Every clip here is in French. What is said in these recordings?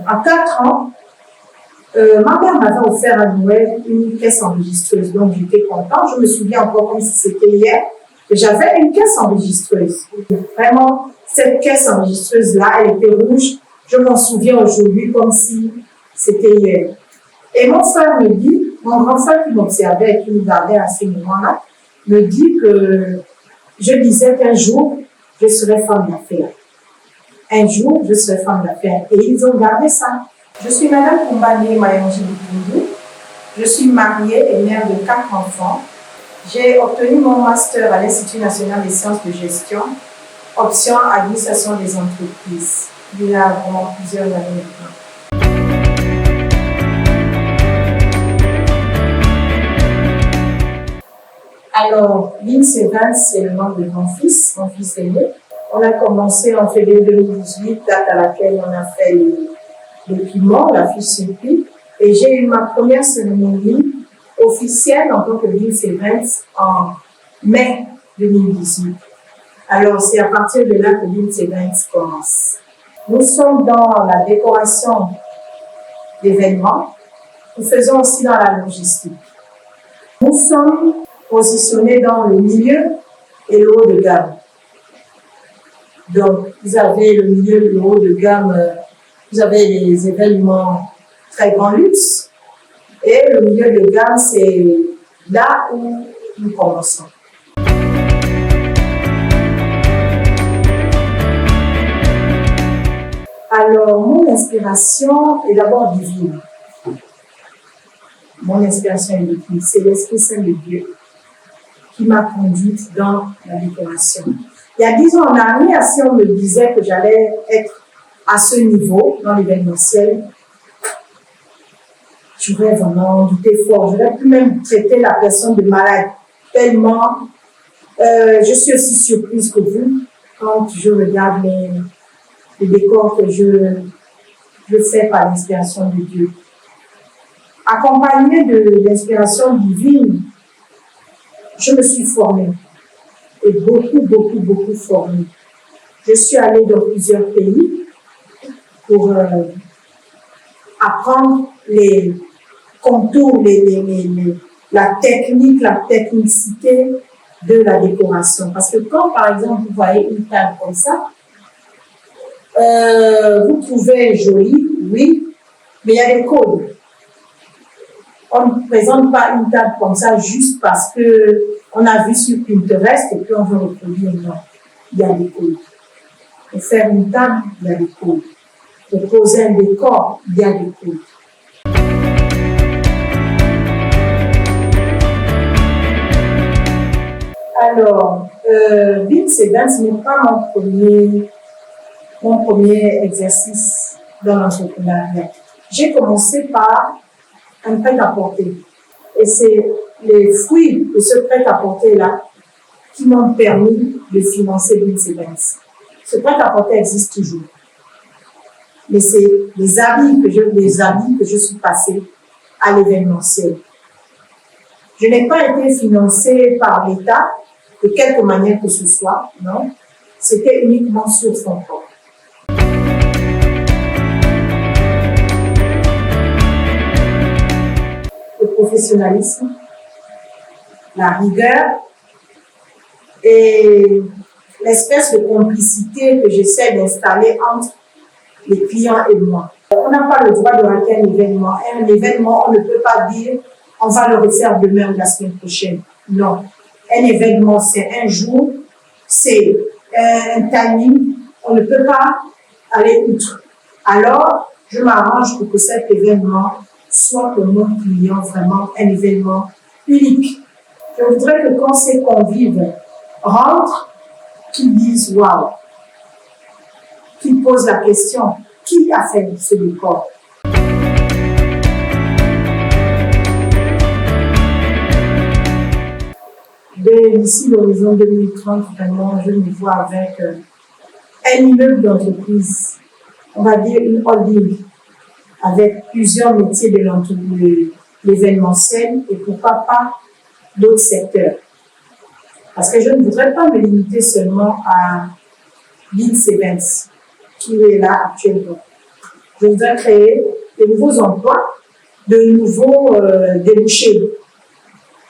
à 4 ans, ma mère m'avait offert à Noël une caisse enregistreuse, donc j'étais contente. Je me souviens encore comme si c'était hier que j'avais une caisse enregistreuse. Vraiment, cette caisse enregistreuse-là, elle était rouge. Je m'en souviens aujourd'hui comme si c'était hier. Et mon frère me dit, mon grand frère qui m'observait et qui me gardait à ce moment-là, me dit que je disais qu'un jour, je serai femme d'affaires. Un jour, je serai femme d'affaires. Et ils ont gardé ça. Je suis Madame Kumbani Mayonji Bukundu. Je suis mariée et mère de 4 enfants. J'ai obtenu mon master à l'Institut national des sciences de gestion, option administration des entreprises. Il y a vraiment plusieurs années maintenant. Alors, Vince Evans, c'est le nom de mon fils aîné. On a commencé en février 2018, date à laquelle on a fait le piment, la fiche circuit. Et j'ai eu ma première cérémonie officielle en tant que Vince Evans en mai 2018. Alors, c'est à partir de là que Vince Evans commence. Nous sommes dans la décoration d'événements. Nous faisons aussi dans la logistique. Nous sommes positionnés dans le milieu et le haut de gamme. Donc, vous avez le milieu et le haut de gamme, vous avez les événements très grand luxe. Et le milieu de gamme, c'est là où nous commençons. Alors, mon inspiration est d'abord divine. Mon inspiration est divine. C'est l'Esprit Saint de Dieu qui m'a conduite dans la décoration. Il y a 10 ans en arrière, si on me disait que j'allais être à ce niveau dans l'événementiel, j'aurais vraiment douté fort. J'aurais pu même traiter la personne de malade tellement. Je suis aussi surprise que vous quand je regarde les décors que je fais par l'inspiration de Dieu. Accompagnée de l'inspiration divine, je me suis formée. Et beaucoup formée. Je suis allée dans plusieurs pays pour apprendre les contours, la technique, la technicité de la décoration. Parce que quand, par exemple, vous voyez une table comme ça, vous trouvez jolie, oui, mais il y a des codes. On ne présente pas une table comme ça juste parce qu'on a vu sur Pinterest et puis on veut reproduire. Non, il y a des codes. Pour faire une table, il y a des codes. Pour poser un décor, il y a des codes. Alors, Vince Evans n'est pas mon premier exercice dans l'entrepreneuriat. J'ai commencé par un prêt-à-porter. Et c'est les fruits de ce prêt-à-porter-là qui m'ont permis de financer Vince Evans. Ce prêt-à-porter existe toujours. Mais c'est les habits que je suis passée à l'événementiel. Je n'ai pas été financée par l'État de quelque manière que ce soit, non. C'était uniquement sur fonds propres. Le professionnalisme, la rigueur et l'espèce de complicité que j'essaie d'installer entre les clients et moi. On n'a pas le droit de rater un événement. Un événement, on ne peut pas dire on va le refaire demain ou la semaine prochaine. Non. Un événement, c'est un jour, c'est un timing. On ne peut pas aller outre. Alors, je m'arrange pour que cet événement soit pour mon client vraiment un événement unique. Je voudrais que quand ces convives rentrent, qu'ils disent « waouh », qu'ils posent la question « qui a fait ce décor ?» D'ici l'horizon 2030, vraiment, je me vois avec un immeuble d'entreprise, on va dire une holding, avec plusieurs métiers de l'événementiel et pourquoi pas d'autres secteurs. Parce que je ne voudrais pas me limiter seulement à Vince Evans, qui est là actuellement. Je voudrais créer de nouveaux emplois, de nouveaux débouchés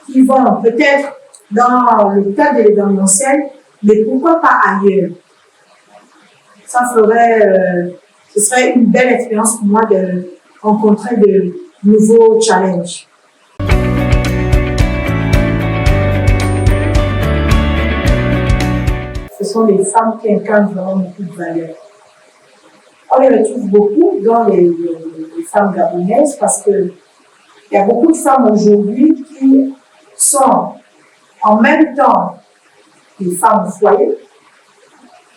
qui vont peut-être dans le cadre de l'événementiel, mais pourquoi pas ailleurs. Ce serait une belle expérience pour moi de rencontrer de nouveaux challenges. Ce sont des femmes qui incarnent vraiment beaucoup de valeurs. On les retrouve beaucoup dans les femmes gabonaises parce qu'il y a beaucoup de femmes aujourd'hui qui sont en même temps des femmes au foyer,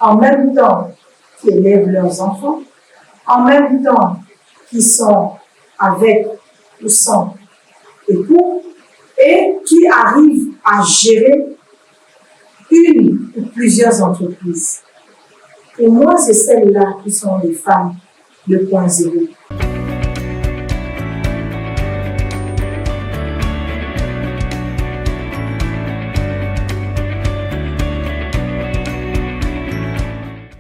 en même temps qui élèvent leurs enfants, en même temps qui sont avec ou sans époux et qui arrivent à gérer une ou plusieurs entreprises. Pour moi, c'est celles-là qui sont les femmes 2.0.